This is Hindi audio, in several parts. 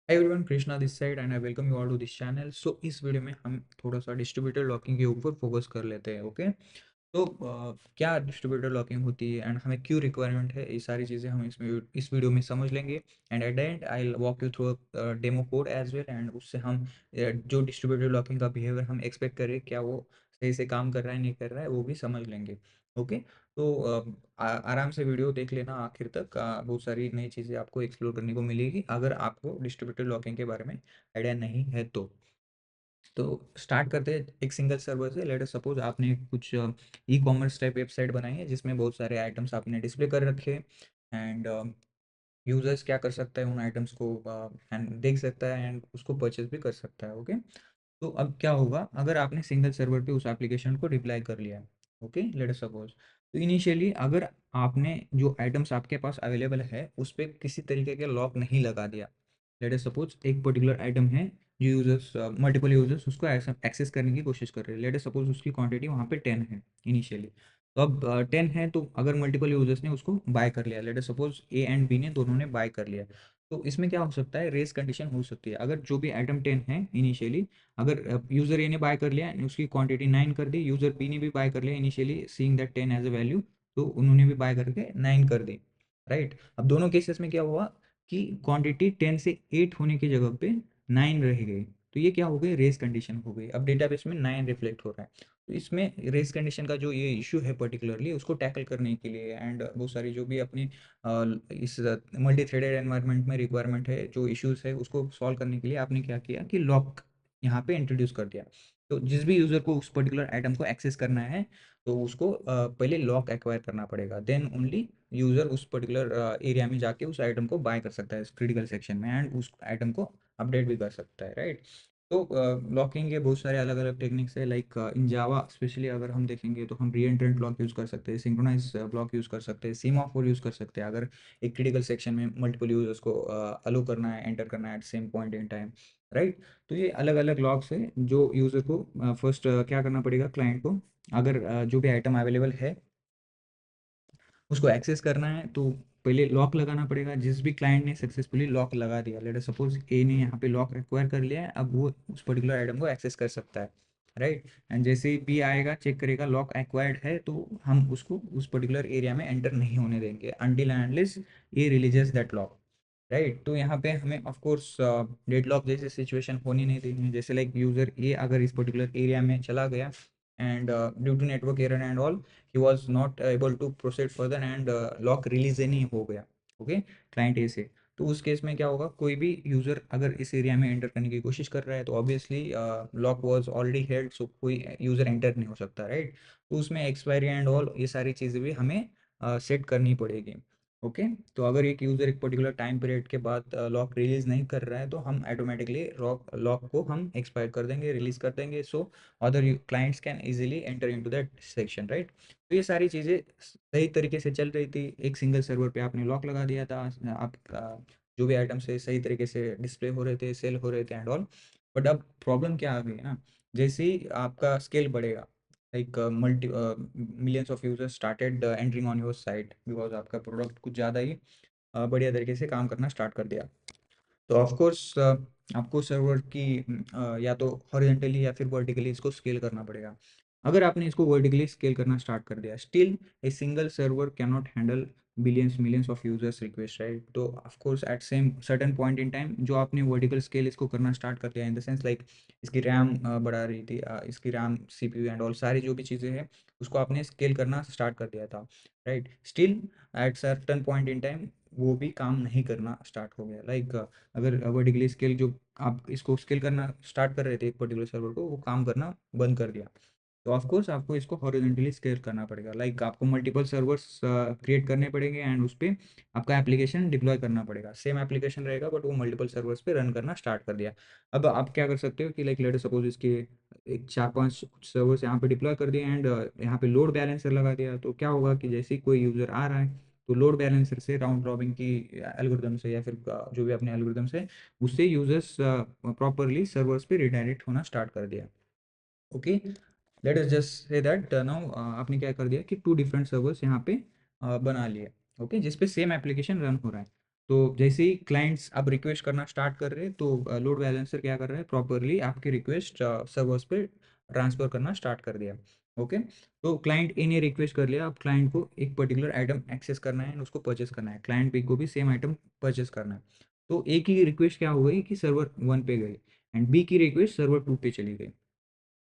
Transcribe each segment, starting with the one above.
Hi everyone, Krishna this side and I welcome you all to this channel. So इस वीडियो में हम थोड़ा सा डिस्ट्रीब्यूटर लॉकिंग के ऊपर फोकस कर लेते हैं। ओके, तो क्या डिस्ट्रीब्यूटर लॉकिंग होती है एंड हमें क्यों रिक्वायरमेंट है, ये सारी चीज़ें हम इसमें इस वीडियो में समझ लेंगे। And at the end I walk you through demo code as well, and उससे हम जो डिस्ट्रीब्यूटर लॉकिंग का बिहेवियर हम एक्सपेक्ट करें, क्या वो सही से काम कर रहा है नहीं कर रहा है, वो भी समझ लेंगे। ओके, तो आराम से वीडियो देख लेना आखिर तक। बहुत सारी नई चीज़ें आपको एक्सप्लोर करने को मिलेगी अगर आपको डिस्ट्रीब्यूटर लॉकिंग के बारे में आइडिया नहीं है तो स्टार्ट करते हैं एक सिंगल सर्वर से। लेट अस सपोज आपने कुछ ई कॉमर्स टाइप वेबसाइट बनाई है जिसमें बहुत सारे आइटम्स आपने डिस्प्ले कर रखे हैं। एंड यूजर्स क्या कर सकता है, उन आइटम्स को एंड देख सकता है एंड उसको परचेज भी कर सकता है। ओके, तो अब क्या होगा अगर आपने सिंगल सर्वर पे उस एप्लीकेशन को डिप्लॉय कर लिया है। ओके, लेट अस सपोज, तो इनिशियली अगर आपने जो आइटम्स आपके पास अवेलेबल है उस पर किसी तरीके के लॉक नहीं लगा दिया। लेट अस सपोज एक पर्टिकुलर आइटम है जो यूजर्स मल्टीपल यूजर्स उसको एक्सेस करने की कोशिश कर रहे हैं। लेट अस सपोज उसकी क्वांटिटी वहाँ पे 10 है इनिशियली। तो अब 10 है, तो अगर मल्टीपल यूजर्स ने उसको बाय कर लिया, let us suppose A and B ने दोनों ने बाय कर लिया, तो इसमें क्या हो सकता है, रेस कंडीशन हो सकती है। अगर जो भी आइटम 10 है इनिशियली, अगर यूज़र ए ने बाय कर लिया, उसकी क्वांटिटी 9 कर दी, यूज़र बी ने भी बाय कर लिया initially seeing that 10 as a value, तो उन्होंने भी बाय करके 9 कर दी। राइट, अब दोनों केसेस में क्या हुआ कि क्वांटिटी 10 से 8 होने की जगह पे 9 रह गई। तो ये क्या हो गई, रेस कंडीशन हो गई। अब डेटाबेस में 9 रिफ्लेक्ट हो रहा है। तो इसमें रेस कंडीशन का जो ये इशू है पर्टिकुलरली, उसको टैकल करने के लिए एंड बहुत सारी जो भी अपनी इस मल्टी थ्रेडेड एनवायरनमेंट में रिक्वायरमेंट है, जो इश्यूज है उसको सॉल्व करने के लिए आपने क्या किया कि लॉक यहाँ पे इंट्रोड्यूस कर दिया। तो जिस भी यूज़र को उस पर्टिकुलर आइटम को एक्सेस करना है, तो उसको पहले लॉक एक्वायर करना पड़ेगा, देन ओनली यूज़र उस पर्टिकुलर एरिया में जाके उस आइटम को बाय कर सकता है क्रिटिकल सेक्शन में, एंड उस आइटम को अपडेट भी कर सकता है। राइट, तो लॉकिंग के बहुत सारे अलग अलग टेक्निक्स है। लाइक इन जावा स्पेशली अगर हम देखेंगे तो हम रीएंट्रेंट लॉक यूज़ कर सकते हैं, सिंक्रोनाइज ब्लॉक यूज़ कर सकते हैं, सीमाफोर यूज़ कर सकते हैं अगर एक क्रिटिकल सेक्शन में मल्टीपल यूजर्स को अलो करना है, एंटर करना है at same point in time. Right, तो ये अलग अलग लॉक्स है जो यूज़र को फर्स्ट क्या करना पड़ेगा, क्लाइंट को अगर जो भी आइटम अवेलेबल है उसको एक्सेस करना है तो पहले लॉक लगाना पड़ेगा। जिस भी क्लाइंट ने सक्सेसफुली लॉक लगा दिया, लेट अस सपोज ए ने यहाँ पे लॉक एक्वायर कर लिया है, अब वो उस पर्टिकुलर आइटम को एक्सेस कर सकता है। राइट, एंड जैसे ही बी आएगा चेक करेगा लॉक एक्वायर्ड है, तो हम उसको उस पर्टिकुलर एरिया में एंटर नहीं होने देंगे until and unless A releases that lock. Right, तो यहाँ पे हमें ऑफ कोर्स डेडलॉक जैसी सिचुएशन होनी नहीं देनी है। जैसे लाइक यूजर ए अगर इस पर्टिकुलर एरिया में चला गया and due to network error and all he was not able to proceed further and lock release नहीं हो गया। ओके, क्लाइंट ए से, तो उस केस में क्या होगा, कोई भी यूज़र अगर इस एरिया में एंटर करने की कोशिश कर रहा है तो obviously lock was already held, so कोई यूज़र एंटर नहीं हो सकता। राइट, तो उसमें एक्सपायरी एंड ऑल ये सारी चीज़ें भी हमें सेट करनी पड़ेगी। ओके, तो अगर एक यूज़र एक पर्टिकुलर टाइम पीरियड के बाद लॉक रिलीज़ नहीं कर रहा है तो हम ऑटोमेटिकली लॉक लॉक को हम एक्सपायर कर देंगे, रिलीज़ कर देंगे, so other clients can easily enter into that section. Right, तो ये सारी चीज़ें सही तरीके से चल रही थी। एक सिंगल सर्वर पे आपने लॉक लगा दिया था, आपका जो भी आइटम्स है सही तरीके से डिस्प्ले हो रहे थे, सेल हो रहे थे एंड ऑल। बट अब प्रॉब्लम क्या आ गई ना, जैसे ही आपका स्केल बढ़ेगा, like multi millions of users started entering on your site because आपका प्रोडक्ट कुछ ज़्यादा ही बढ़िया तरीके से काम करना स्टार्ट कर दिया। तो ऑफ कोर्स आपको सर्वर की या तो हॉरिजॉन्टली या फिर वर्टिकली इसको स्केल करना पड़ेगा। अगर आपने इसको वर्टिकली स्केल करना स्टार्ट कर दिया, still a single server can not handle billions millions of users request. Right, तो of course at same certain point in time जो आपने वर्टिकल स्केल इसको करना स्टार्ट कर दिया, इन द सेंस लाइक इसकी रैम बढ़ा रही थी, इसकी रैम सीपीयू एंड ऑल सारी जो भी चीज़ें हैं उसको आपने स्केल करना स्टार्ट कर दिया था। Right, still at certain point in time वो भी काम नहीं करना स्टार्ट हो गया। लाइक अगर वर्टिकली स्केल जो आप इसको स्केल करना स्टार्ट कर रहे थे एक पर्टिकुलर सर्वर को, वो काम करना बंद कर दिया। तो ऑफ कोर्स आपको इसको हॉरिजॉन्टली स्केल करना पड़ेगा। लाइक आपको मल्टीपल सर्वर्स क्रिएट करने पड़ेंगे एंड उस पर आपका एप्लीकेशन डिप्लॉय करना पड़ेगा। सेम एप्लीकेशन रहेगा बट वो मल्टीपल सर्वर्स पे रन करना स्टार्ट कर दिया। अब आप क्या कर सकते हो कि लाइक लेट सपोज इसके एक 4-5 सर्वर्स यहाँ पे डिप्लॉय कर दिए एंड यहाँ पे लोड बैलेंसर लगा दिया, तो क्या होगा कि जैसे ही कोई यूज़र आ रहा है तो लोड बैलेंसर से राउंड रॉबिन की एल्गोरिदम से या फिर जो भी अपने एल्गोरिदम से उससे यूजर्स प्रॉपरली सर्वर्स पे रिडायरेक्ट होना स्टार्ट कर दिया। Okay, let us just say that now आपने क्या कर दिया कि 2 डिफरेंट सर्वर्स यहाँ पे बना लिए। ओके, जिस पे सेम एप्लीकेशन रन हो रहा है। तो जैसे ही क्लाइंट्स अब रिक्वेस्ट करना स्टार्ट कर रहे हैं तो लोड बैलेंसर क्या कर रहा है, प्रॉपरली आपकी रिक्वेस्ट सर्वर्स पे ट्रांसफ़र करना स्टार्ट कर दिया। ओके, तो क्लाइंट ए ने रिक्वेस्ट कर लिया, अब क्लाइंट को एक पर्टिकुलर आइटम एक्सेस करना है, उसको परचेस करना है, क्लाइंट बी को भी सेम आइटम परचेस करना है। तो ए की रिक्वेस्ट क्या हो गई कि सर्वर वन पे गई एंड बी की रिक्वेस्ट सर्वर टू पे चली गई।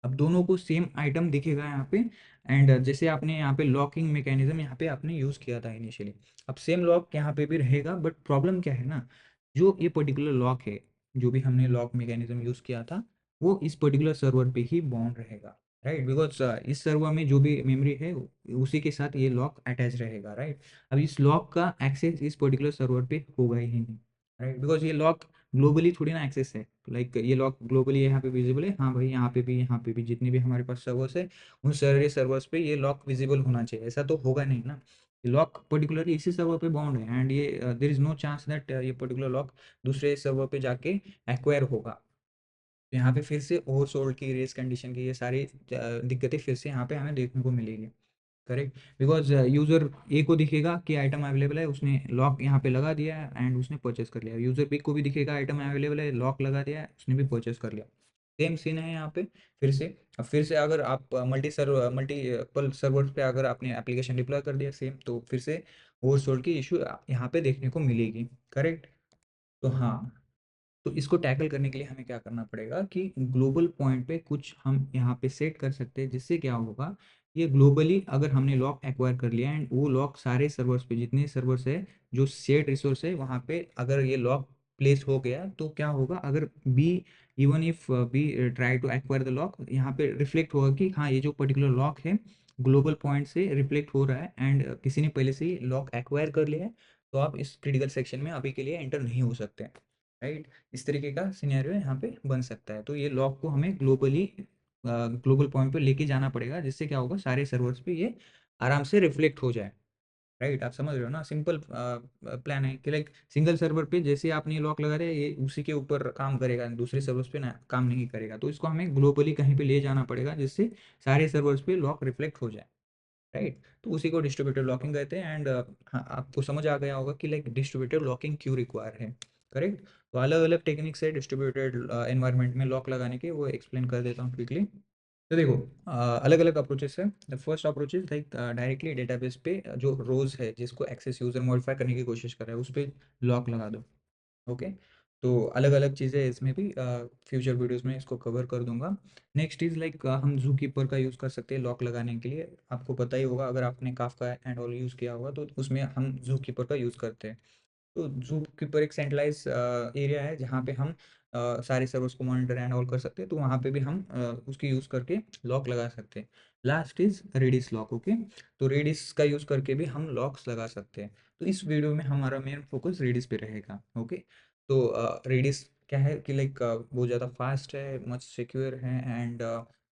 अब दोनों को सेम आइटम दिखेगा यहाँ पे एंड जैसे आपने यहाँ पे लॉकिंग मैकेनिज्म यहाँ पे आपने यूज़ किया था इनिशियली, अब सेम लॉक यहाँ पे भी रहेगा, बट प्रॉब्लम क्या है ना, जो ये पर्टिकुलर लॉक है, जो भी हमने लॉक मैकेनिज्म यूज़ किया था, वो इस पर्टिकुलर सर्वर पे ही बाउंड रहेगा, राइट, बिकॉज इस सर्वर में जो भी मेमोरी है उसी के साथ ये लॉक अटैच रहेगा, राइट। अब इस लॉक का एक्सेस इस पर्टिकुलर सर्वर पे होगा ही नहीं, राइट, बिकॉज ये लॉक ग्लोबली थोड़ी ना एक्सेस है, लाइक ये लॉक ग्लोबली यहाँ पे विजिबल है, हाँ भाई यहाँ पे भी जितने भी हमारे पास सर्वर्स है उन सारे सर्वर्स पे ये लॉक विजिबल होना चाहिए, ऐसा तो होगा नहीं ना। ये लॉक पर्टिकुलरली इसी सर्वर पे बाउंड है एंड ये there is no chance that ये पर्टिकुलर लॉक दूसरे सर्वर पे जाके एक्वायर होगा। तो यहाँ पे फिर से ओवरसोल्ड की, रेस कंडीशन की, ये सारी दिक्कतें फिर से यहाँ पे हमें देखने को मिलेगी, करेक्ट, बिकॉज यूज़र ए को दिखेगा कि आइटम अवेलेबल है, उसने लॉक यहाँ पे लगा दिया है एंड उसने परचेस कर लिया, यूज़र बी को भी दिखेगा आइटम अवेलेबल है, लॉक लगा दिया है, उसने भी परचेस कर लिया। सेम सीन है यहाँ पे फिर से। अब फिर से अगर आप मल्टीपल सर्वर्स पे अगर आपने एप्लीकेशन डिप्लॉय कर दिया सेम, तो फिर से ओवरसोल्ड की इशू यहाँ पे देखने को मिलेगी, करेक्ट। तो हाँ, तो इसको टैकल करने के लिए हमें क्या करना पड़ेगा कि ग्लोबल पॉइंट पे कुछ हम यहाँ पे सेट कर सकते हैं, जिससे क्या होगा, ये ग्लोबली अगर हमने लॉक एक्वायर कर लिया एंड वो लॉक सारे सर्वर्स पे, जितने सर्वर्स है जो शेयर्ड रिसोर्स है वहाँ पे अगर ये लॉक प्लेस हो गया, तो क्या होगा, अगर B, even if B try to acquire the lock, यहाँ पे रिफ्लेक्ट होगा कि हाँ ये जो पर्टिकुलर लॉक है ग्लोबल पॉइंट से रिफ्लेक्ट हो रहा है एंड किसी ने पहले से ही लॉक एक्वायर कर लिया है, तो आप इस क्रिटिकल सेक्शन में अभी के लिए एंटर नहीं हो सकते, राइट। इस तरीके का सिनेरियो यहाँ पे बन सकता है, तो ये लॉक को हमें ग्लोबल पॉइंट पे लेके जाना पड़ेगा, जिससे क्या होगा, सारे सर्वर्स पे ये आराम से रिफ्लेक्ट हो जाए, राइट। आप समझ रहे हो ना, सिंपल प्लान है कि लाइक सिंगल सर्वर पे जैसे आपने लॉक लगा दिया, ये उसी के ऊपर काम करेगा, दूसरे सर्वर्स पे ना काम नहीं करेगा, तो इसको हमें ग्लोबली कहीं पे ले जाना पड़ेगा, जिससे सारे सर्वर्स पे लॉक रिफ्लेक्ट हो जाए, राइट। तो उसी को डिस्ट्रीब्यूटेड लॉकिंग कहते हैं एंड हाँ, आपको समझ आ गया होगा कि लाइक डिस्ट्रीब्यूटेड लॉकिंग क्यों रिक्वायर है, करेक्ट। तो अलग अलग टेक्निक्स है डिस्ट्रीब्यूटेड एनवायरनमेंट में लॉक लगाने के, वो एक्सप्लेन कर देता हूँ क्विकली। तो देखो, अलग अलग अप्रोचेस है। The first approach is like directly database पे जो रोज है जिसको एक्सेस यूजर मॉडिफाई करने की कोशिश कर रहा है उस पर लॉक लगा दो, ओके। तो अलग अलग चीज़ें इसमें भी फ्यूचर वीडियोस में इसको कवर कर दूंगा। नेक्स्ट इज़ लाइक हम जू कीपर का यूज़ कर सकते हैं लॉक लगाने के लिए, आपको पता ही होगा, अगर आपने काफका एंड ऑल यूज़ किया होगा तो उसमें हम जू कीपर का यूज़ करते हैं। तो जू कीपर एक सेंट्रलाइज एरिया है जहाँ पे हम सारे सर्वर्स को मॉनिटर एंड ऑल कर सकते हैं, तो वहाँ पे भी हम उसकी यूज़ करके लॉक लगा सकते हैं। Last is Redis lock, okay. तो रेडिस का यूज़ करके भी हम लॉक्स लगा सकते हैं। तो इस वीडियो में हमारा मेन फोकस रेडिस पे रहेगा, ओके। तो रेडिस क्या है कि लाइक बहुत ज़्यादा फास्ट है, मच सिक्योर है एंड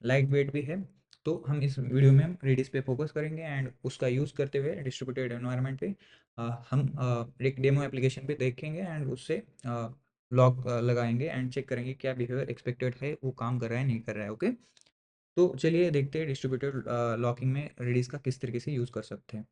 लाइट वेट भी है। तो हम इस वीडियो में हम रेडिस पे फोकस करेंगे एंड उसका यूज़ करते हुए डिस्ट्रीब्यूटेड एनवायरनमेंट पे हम एक डेमो एप्लीकेशन पे देखेंगे एंड उससे लॉक लगाएंगे एंड चेक करेंगे क्या बिहेवियर एक्सपेक्टेड है, वो काम कर रहा है नहीं कर रहा है, ओके। तो चलिए देखते हैं डिस्ट्रीब्यूटेड लॉकिंग में रेडिस का किस तरीके से यूज़ कर सकते हैं,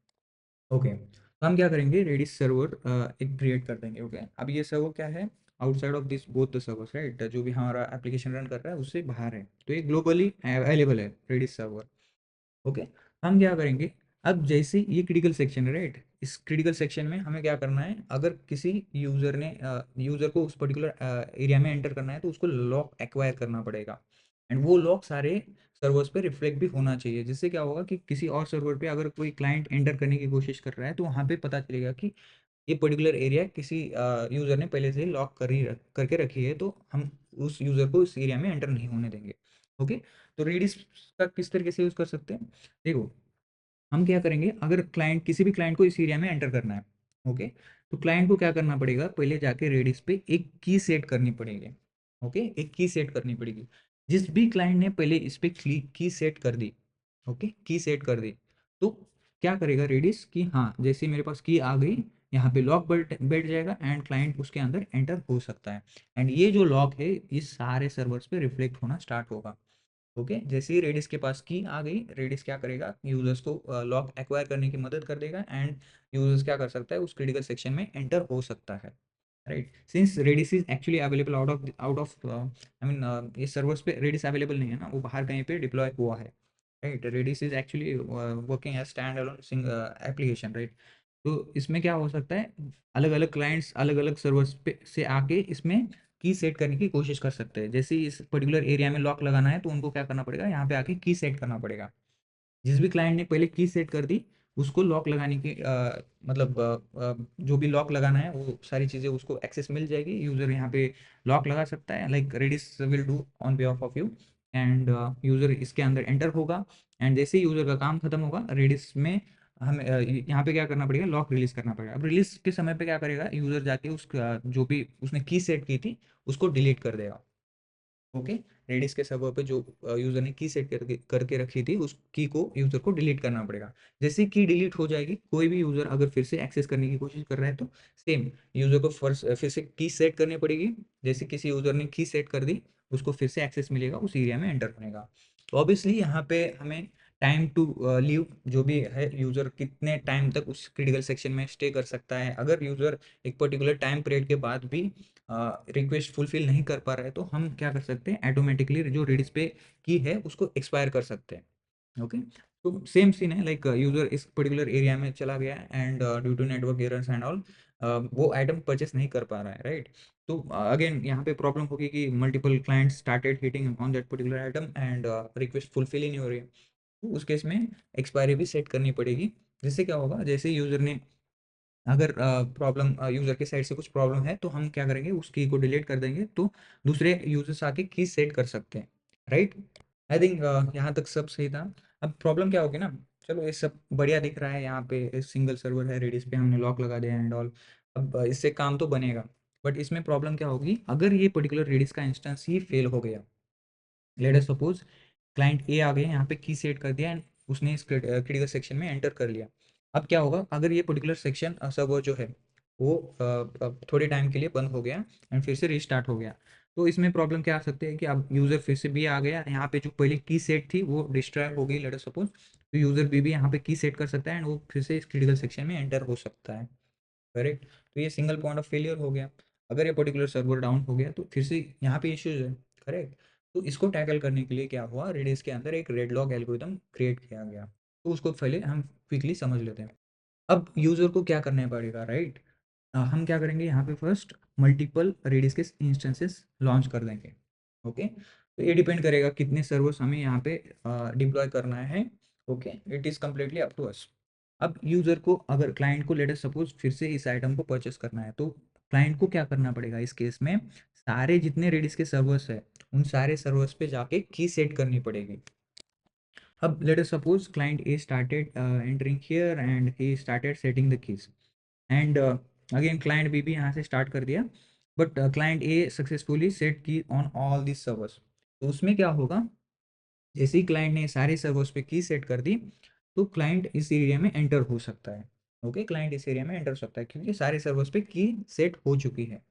ओके। तो हम क्या करेंगे, रेडिस सर्वर एक क्रिएट कर देंगे, ओके। अब ये सर्वर क्या है, outside of this both the servers, right, जो भी हमारा एप्लीकेशन रन कर रहा है उससे बाहर है, तो ये ग्लोबली अवेलेबल है रेडिस सर्वर, ओके। हम क्या करेंगे, अब जैसे ये क्रिटिकल सेक्शन है, राइट, इस क्रिटिकल सेक्शन में हमें क्या करना है, अगर किसी यूजर को उस पर्टिकुलर एरिया में एंटर करना है तो उसको लॉक एक्वायर करना पड़ेगा एंड वो लॉक सारे सर्वर्स पे रिफ्लेक्ट भी होना चाहिए, जिससे क्या होगा कि किसी और सर्वर पे अगर कोई क्लाइंट एंटर करने की कोशिश कर रहा है तो वहाँ पे पता चलेगा कि ये पर्टिकुलर एरिया किसी यूज़र ने पहले से ही करके रखी है, तो हम उस यूज़र को इस एरिया में एंटर नहीं होने देंगे, ओके। तो रेडिस का किस तरीके से यूज़ कर सकते हैं, देखो, हम क्या करेंगे, अगर क्लाइंट, किसी भी क्लाइंट को इस एरिया में एंटर करना है, ओके, तो क्लाइंट को क्या करना पड़ेगा, पहले जाके रेडिस पे एक की सेट करनी पड़ेगी, ओके, एक की सेट करनी पड़ेगी। जिस भी क्लाइंट ने पहले इस पे की सेट कर दी, ओके, की सेट कर दी, तो क्या करेगा रेडिस कि हाँ जैसे मेरे पास की आ गई, यहाँ पे लॉक बैठ जाएगा एंड क्लाइंट उसके अंदर एंटर हो सकता है एंड ये जो लॉक है इस सारे सर्वर्स पे रिफ्लेक्ट होना स्टार्ट होगा, ओके, जैसे ही रेडिस के पास की आ गई, रेडिस क्या करेगा, यूजर्स को लॉक एक्वायर करने की मदद कर देगा एंड यूजर्स क्या कर सकता है, उस क्रिटिकल सेक्शन में एंटर हो सकता है, right. Since Redis is actually available out of I mean, ये सर्वर्स पे रेडिस अवेलेबल नहीं है ना, वो बाहर कहीं पे डिप्लॉय हुआ है, right. Redis is actually working as stand alone application, right. तो इसमें क्या हो सकता है, अलग अलग क्लाइंट्स अलग अलग सर्वर्स पे से आके इसमें की सेट करने की कोशिश कर सकते हैं। जैसे इस पर्टिकुलर एरिया में लॉक लगाना है तो उनको क्या करना पड़ेगा, यहाँ पे आके की सेट करना पड़ेगा। जिस भी क्लाइंट ने पहले की सेट कर दी, उसको लॉक लगाने की मतलब जो भी लॉक लगाना है वो सारी चीज़ें उसको एक्सेस मिल जाएगी। यूज़र यहाँ पे लॉक लगा सकता है, like Redis will do on behalf of you and user इसके अंदर एंटर होगा एंड जैसे ही यूज़र का काम खत्म होगा, रेडिस में हमें यहाँ पे क्या करना पड़ेगा, लॉक रिलीज करना पड़ेगा। अब रिलीज के समय पे क्या करेगा, यूज़र जाके उसका जो भी उसने की सेट की थी उसको डिलीट कर देगा। ओके, रेडिस के सर्वर पे जो यूजर ने की सेट करके करके रखी थी, उस की को यूजर को डिलीट करना पड़ेगा। जैसे की डिलीट हो जाएगी, कोई भी यूजर अगर फिर से एक्सेस करने की कोशिश कर रहा है तो सेम यूजर को फर्स्ट फिर से की सेट करनी पड़ेगी। जैसे किसी यूजर ने की सेट कर दी, उसको फिर से एक्सेस मिलेगा, उस एरिया में एंटर होने का। तो ऑब्वियसली यहाँ पे हमें टाइम टू लीव, जो भी है यूजर कितने टाइम तक उस क्रिटिकल सेक्शन में स्टे कर सकता है, अगर यूजर एक पर्टिकुलर टाइम पीरियड के बाद भी रिक्वेस्ट फुलफिल नहीं कर पा रहा है तो हम क्या कर सकते हैं, ऑटोमेटिकली जो रेडिस पे की है उसको एक्सपायर कर सकते हैं। ओके, तो सेम सीन है, लाइक यूजर इस पर्टिकुलर एरिया में चला गया and due to network errors and all वो आइटम परचेस नहीं कर पा रहा है, राइट। तो अगेन यहाँ पे प्रॉब्लम होगी कि multiple client started hitting on that particular item and request fulfil ही नहीं हो रही है। तो उस केस में एक्सपायरी भी सेट करनी पड़ेगी। जिससे क्या होगा, जैसे यूजर ने अगर प्रॉब्लम यूज़र के साइड से कुछ प्रॉब्लम है तो हम क्या करेंगे, उस की को डिलीट कर देंगे तो दूसरे यूजर्स आके की सेट कर सकते हैं, राइट। आई थिंक यहाँ तक सब सही था। अब प्रॉब्लम क्या होगी ना, चलो ये सब बढ़िया दिख रहा है, यहाँ पे सिंगल सर्वर है, रेडिस पे हमने लॉक लगा दिया एंड ऑल। अब इससे काम तो बनेगा, बट इसमें प्रॉब्लम क्या होगी, अगर ये पर्टिकुलर रेडिस का इंस्टेंस ही फेल हो गया, लेट अस सपोज क्लाइंट ए आ गया, यहाँ पे की सेट कर दिया एंड उसने इस क्रिटिकल सेक्शन में एंटर कर लिया। अब क्या होगा, अगर ये पर्टिकुलर सेक्शन सर्वर जो है वो थोड़े टाइम के लिए बंद हो गया एंड फिर से रिस्टार्ट हो गया, तो इसमें प्रॉब्लम क्या आ सकती है कि अब यूज़र फिर से भी आ गया, यहाँ पे जो पहले की सेट थी वो डिस्ट्रॉय हो गई, लेट अस सपोज, तो यूज़र भी यहाँ पे की सेट कर सकता है एंड वो फिर से इस क्रिटिकल सेक्शन में एंटर हो सकता है, करेक्ट। तो ये सिंगल पॉइंट ऑफ फेलियर हो गया। अगर ये पर्टिकुलर सर्वर डाउन हो गया तो फिर से यहाँ पे इश्यूज है, करेक्ट। तो इसको टैकल करने के लिए क्या हुआ, रेडिस के अंदर एक रेड लॉक एल्गोरिथम क्रिएट किया गया। तो उसको पहले हम क्विकली समझ लेते हैं। अब यूजर को क्या करना पड़ेगा, राइट। हम क्या करेंगे, यहाँ पे फर्स्ट मल्टीपल रेडिस के इंस्टेंसेस लॉन्च कर देंगे। ओके, तो ये डिपेंड करेगा कितने सर्वर्स हमें यहाँ पे डिप्लॉय करना है। Okay, it is completely up to us. अब यूज़र को, अगर क्लाइंट को लेट अस सपोज फिर से इस आइटम को परचेस करना है, तो क्लाइंट को क्या करना पड़ेगा इस केस में, सारे जितने रेडिस के सर्वर्स है उन सारे सर्वर्स पे जाके की सेट करनी पड़ेगी। अब let us suppose client A started entering here and he started setting the keys and again client B भी यहाँ से start कर दिया, but client A successfully set key on all these servers। तो उसमें क्या होगा, जैसे ही क्लाइंट ने सारे सर्वर्स पे की सेट कर दी तो क्लाइंट इस एरिया में एंटर हो सकता है। ओके, क्लाइंट इस एरिया में एंटर हो सकता है क्योंकि सारे सर्वर्स पे की सेट हो चुकी है।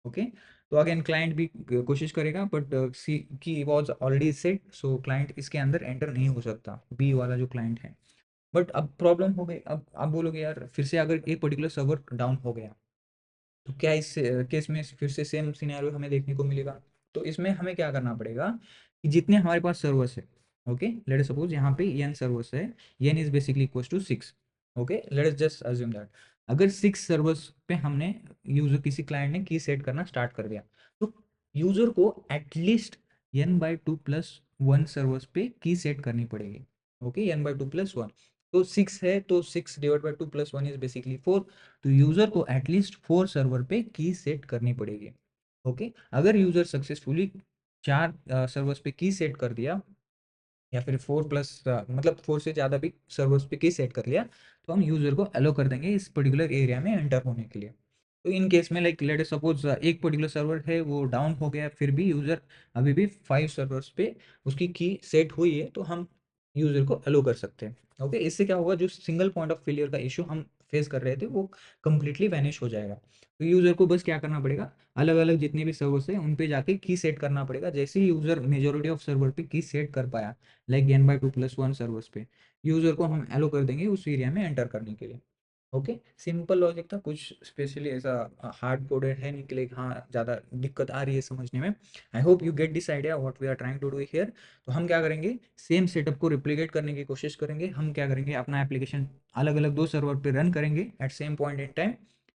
ओके, तो अगेन क्लाइंट भी कोशिश करेगा बट सी की was already set, so client इसके अंदर एंटर नहीं हो सकता, बी वाला जो क्लाइंट है। बट अब प्रॉब्लम हो गई, अब आप बोलोगे यार फिर से अगर एक पर्टिकुलर सर्वर डाउन हो गया तो क्या इस केस में फिर से सेम सिनेरियो हमें देखने को मिलेगा। तो इसमें हमें क्या करना पड़ेगा कि जितने हमारे पास सर्वर्स है, ओके, लेट अस सपोज यहाँ पे एन सर्वर्स है, N is basically equals to 6। Okay, let us just assume that अगर 6 सर्वर्स पे हमने यूजर किसी क्लाइंट ने की सेट करना स्टार्ट कर दिया, तो यूजर को एटलीस्ट n/2+1 सर्वर्स पे की सेट करनी पड़ेगी। ओके, n/2+1, तो 6 है तो 6/2+1 इज बेसिकली 4। तो यूजर को एटलीस्ट 4 सर्वर पे की सेट करनी पड़ेगी। ओके, अगर यूजर सक्सेसफुली 4 सर्वर्स पे की सेट कर दिया या फिर 4+ मतलब 4 से ज़्यादा भी सर्वर्स पे की सेट कर लिया, तो हम यूजर को अलो कर देंगे इस पर्टिकुलर एरिया में एंटर होने के लिए। तो इन केस में लाइक लेट सपोज एक पर्टिकुलर सर्वर है वो डाउन हो गया, फिर भी यूजर अभी भी 5 सर्वर्स पे उसकी की सेट हुई है, तो हम यूजर को अलो कर सकते हैं। ओके, इससे क्या होगा, जो सिंगल पॉइंट ऑफ फेलियर का इशू हम फेस कर रहे थे वो कंप्लीटली वैनिश हो जाएगा। तो यूज़र को बस क्या करना पड़ेगा, अलग-अलग जितने भी सर्वर्स हैं उन पे जाके की सेट करना पड़ेगा। जैसे ही यूज़र मेजॉरिटी ऑफ सर्वर पे की सेट कर पाया, लाइक n/2+1 सर्वर्स पे, यूज़र को हम एलो कर देंगे उस एरिया में एंटर करने के लिए। ओके, सिंपल लॉजिक था, कुछ स्पेशली ऐसा हार्ड कोडेड है नहीं कि लाइक हाँ ज़्यादा दिक्कत आ रही है समझने में। I hope you get this idea what we are trying to do here. तो हम क्या करेंगे, सेम सेटअप को रिप्लिकेट करने की कोशिश करेंगे। हम क्या करेंगे, अपना एप्लीकेशन अलग अलग दो सर्वर पे रन करेंगे at same point in time,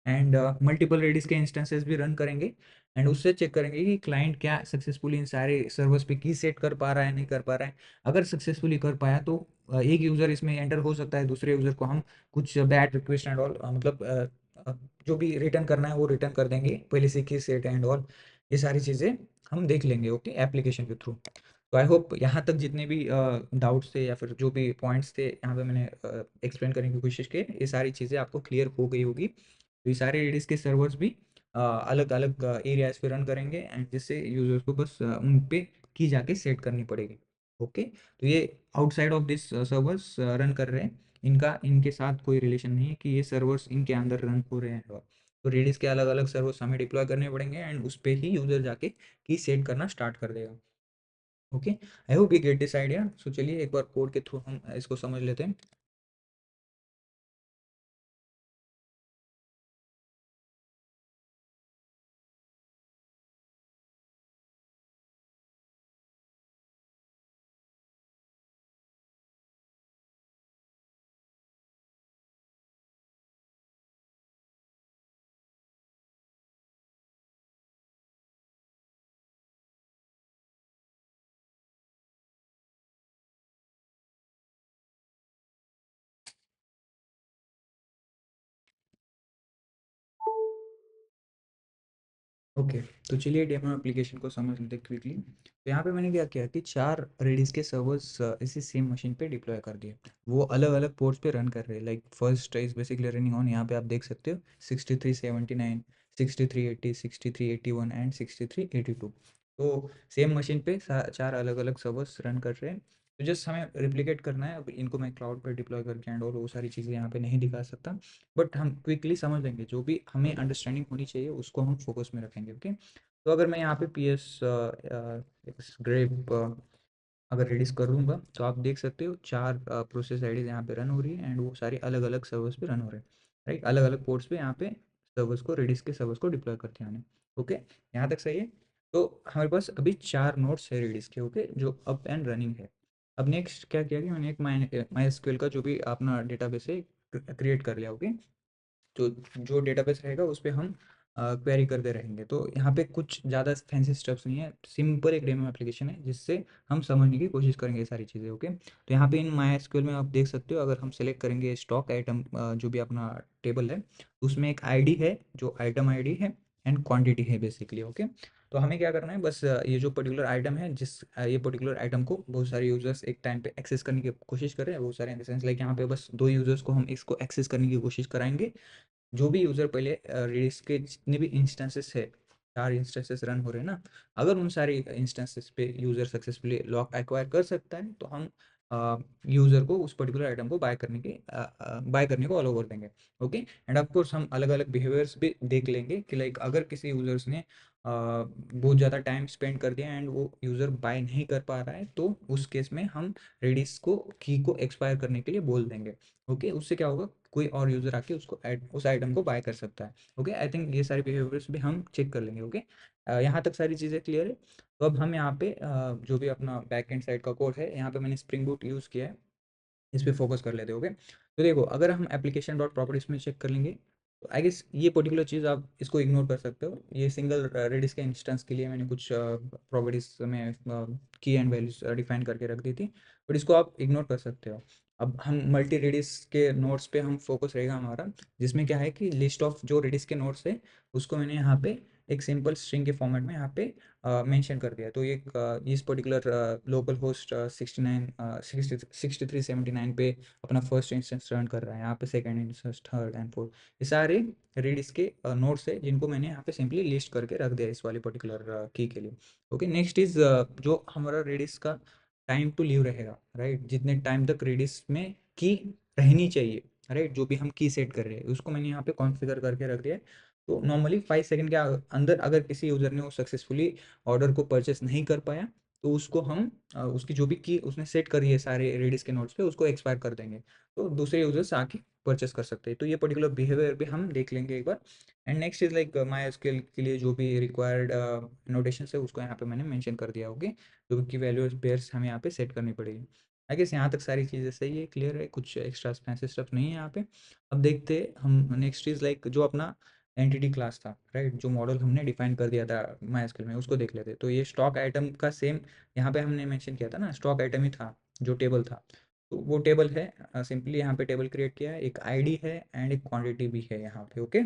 and multiple Redis के इंस्टेंसेस भी रन करेंगे, एंड उससे चेक करेंगे कि क्लाइंट क्या सक्सेसफुली इन सारे सर्वर्स पे की सेट कर पा रहा है नहीं कर पा रहा है। अगर सक्सेसफुली कर पाया तो एक यूज़र इसमें एंटर हो सकता है, दूसरे यूज़र को हम कुछ बैड रिक्वेस्ट एंड ऑल मतलब जो भी रिटर्न करना है वो रिटर्न कर देंगे पहले से की सेट एंड ऑल। ये सारी चीज़ें हम देख लेंगे ओके एप्लीकेशन के थ्रू। तो आई होप यहाँ तक जितने भी डाउट्स थे या फिर जो भी पॉइंट्स थे यहाँ पे मैंने एक्सप्लेन करने की कोशिश की, ये सारी चीज़ें आपको क्लियर हो गई होगी। तो ये सारे रेडिस के सर्वर्स भी अलग अलग एरियाज पे रन करेंगे, एंड जिससे यूजर्स को बस उन पे की जाके सेट करनी पड़ेगी। ओके, तो ये outside of this servers run कर रहे हैं, इनका इनके साथ कोई रिलेशन नहीं है कि ये सर्वर्स इनके अंदर रन हो रहे हैं। तो रेडिस के अलग अलग सर्वर्स हमें डिप्लॉय करने पड़ेंगे एंड उस पे ही यूजर जाके की सेट करना स्टार्ट कर देगा। Okay, I hope you get this idea. So चलिए एक बार कोड के थ्रू हम इसको समझ लेते हैं। ओके, तो चलिए डेमो एप्लीकेशन को समझ लेते हैं क्विकली। तो यहाँ पे मैंने क्या किया कि चार रेडिस के सर्वर्स इसी सेम मशीन पे डिप्लॉय कर दिए। वो अलग अलग पोर्ट्स पे रन कर रहे हैं। Like first is basically running on, यहाँ पे आप देख सकते हो 6379, 6380, 6381 एंड 6382। तो सेम मशीन पे चार अलग अलग सर्वर्स रन कर रहे हैं। तो जस्ट हमें रिप्लिकेट करना है। अब इनको मैं क्लाउड पर डिप्लॉय करके एंड और वो सारी चीज़ें यहाँ पे नहीं दिखा सकता, बट हम क्विकली समझ लेंगे। जो भी हमें अंडरस्टैंडिंग होनी चाहिए उसको हम फोकस में रखेंगे। ओके, तो अगर मैं यहाँ पे पी एस ग्रेप अगर रेडिस कर लूँगा तो आप देख सकते हो चार प्रोसेस आईडीज यहाँ पे रन हो रही है, एंड वो सारे अलग अलग सर्वर्स पे रन हो रहे हैं। राइट, अलग अलग पोर्ट्स पे यहाँ पे सर्वर्स को रेडिस के सर्वर्स को डिप्लॉय करते हैं। ओके, यहाँ तक सही है। तो हमारे पास अभी चार नोड्स है रेडिस के, ओके, जो अप एंड रनिंग है। अब नेक्स्ट क्या किया कि मैंने एक माई एसक्यूएल का जो भी अपना डेटाबेस है क्रिएट कर लिया। ओके, तो जो डेटाबेस रहेगा उस पे हम क्वेरी करते रहेंगे। तो यहाँ पे कुछ ज़्यादा फैंसी स्टेप्स नहीं है, सिंपल एक डेमो एप्लीकेशन है जिससे हम समझने की कोशिश करेंगे ये सारी चीज़ें। ओके, तो यहाँ पे इन माई एसक्यूएल में आप देख सकते हो, अगर हम सेलेक्ट करेंगे स्टॉक आइटम जो भी अपना टेबल है, उसमें एक आईडी है जो आइटम आईडी है एंड क्वांटिटी है बेसिकली। ओके, तो हमें क्या करना है, बस ये जो पर्टिकुलर आइटम है ये पर्टिकुलर आइटम को बहुत सारे यूजर्स एक टाइम पे एक्सेस करने की कोशिश कर रहे हैं। बहुत सारे इन द सेंस लाइक यहाँ पे बस दो यूजर्स को हम इसको एक्सेस करने की कोशिश कराएंगे। जो भी यूज़र पहले रेडिस के जितने भी इंस्टेंसेस है, चार इंस्टेंसेस रन हो रहे हैं ना, अगर उन सारे इंस्टेंसेस पे यूज़र सक्सेसफुली लॉक एक्वायर कर सकता है तो हम यूज़र को उस पर्टिकुलर आइटम को बाय करने को अलाउ कर देंगे। ओके, एंड ऑफ कोर्स हम अलग अलग बिहेवियर्स भी देख लेंगे कि लाइक अगर किसी यूज़र्स ने बहुत ज़्यादा टाइम स्पेंड कर दिया एंड वो यूज़र बाय नहीं कर पा रहा है, तो उस केस में हम रेडिस को की को एक्सपायर करने के लिए बोल देंगे। ओके, उससे क्या होगा, कोई और यूज़र आके उस आइटम को बाय कर सकता है। ओके, आई थिंक ये सारे बिहेवियर्स भी हम चेक कर लेंगे। ओके, यहाँ तक सारी चीज़ें क्लियर है। तो अब हम यहाँ पे जो भी अपना बैक एंड साइड का कोड है, यहाँ पे मैंने स्प्रिंग बूट यूज़ किया है, इस पे फोकस कर लेते हो। ओके, तो देखो अगर हम एप्लीकेशन डॉट प्रॉपर्टीज में चेक कर लेंगे तो आई गेस ये पर्टिकुलर चीज़ आप इसको इग्नोर कर सकते हो। ये सिंगल रेडिस के इंस्टेंस के लिए मैंने कुछ प्रॉपर्टीज में की एंड वैल्यूज डिफाइन करके रख दी थी, बट इसको आप इग्नोर कर सकते हो। अब हम मल्टी रेडिस के नोड्स पे हम फोकस रहेगा हमारा, जिसमें क्या है कि लिस्ट ऑफ जो रेडिस के नोड्स है उसको मैंने यहाँ पे एक सिंपल स्ट्रिंग के फॉर्मेट में यहाँ पे मेंशन कर दिया। तो ये इस पर्टिकुलर लोकल होस्ट 6379 पे अपना फर्स्ट इंस्टेंस रन कर रहा है। यहाँ पे second instance, third and fourth, ये सारे रेडिस के नोड्स है जिनको मैंने यहाँ पे सिंपली लिस्ट करके रख दिया इस वाली पर्टिकुलर की के लिए। ओके, नेक्स्ट इज जो हमारा रेडिस का टाइम टू लीव रहेगा, राइट, जितने टाइम तक रेडिस में की रहनी चाहिए राइट, जो भी हम की सेट कर रहे हैं उसको मैंने यहाँ पे कॉन्फ़िगर करके रख दिया है। तो नॉर्मली 5 सेकंड के अंदर अगर किसी यूज़र ने वो सक्सेसफुली ऑर्डर को परचेस नहीं कर पाया, तो उसको हम उसकी जो भी की उसने सेट करी है सारे रेडिस के नोड्स पे, उसको एक्सपायर कर देंगे। तो दूसरे यूज़र्स आके परचेस कर सकते हैं। तो ये पर्टिकुलर बिहेवियर भी हम देख लेंगे एक बार। एंड नेक्स्ट इज़ लाइक मायस्क्यूएल के लिए जो भी रिक्वायर्ड नोटेशंस है उसको यहाँ पे मैंने मेंशन कर दिया, ओके। जो की वैल्यूज पेयर्स हमें यहाँ पे सेट करनी पड़ेगी। आई गेस यहाँ तक सारी चीज़ें सही है, क्लियर है, कुछ एक्स्ट्रा फैंसी स्टफ नहीं है यहाँ पे। अब देखते हैं हम नेक्स्ट चीज़ लाइक जो अपना एंटिटी क्लास था, राइट, जो मॉडल हमने डिफाइन कर दिया था माइस्क्यूएल में, उसको देख लेते हैं। तो ये स्टॉक आइटम का सेम यहाँ पे हमने मेंशन किया था ना, स्टॉक आइटम ही था जो टेबल था। तो वो टेबल है, सिंपली यहाँ पे टेबल क्रिएट किया है, एक आईडी है एंड एक क्वांटिटी भी है यहाँ पे, ओके।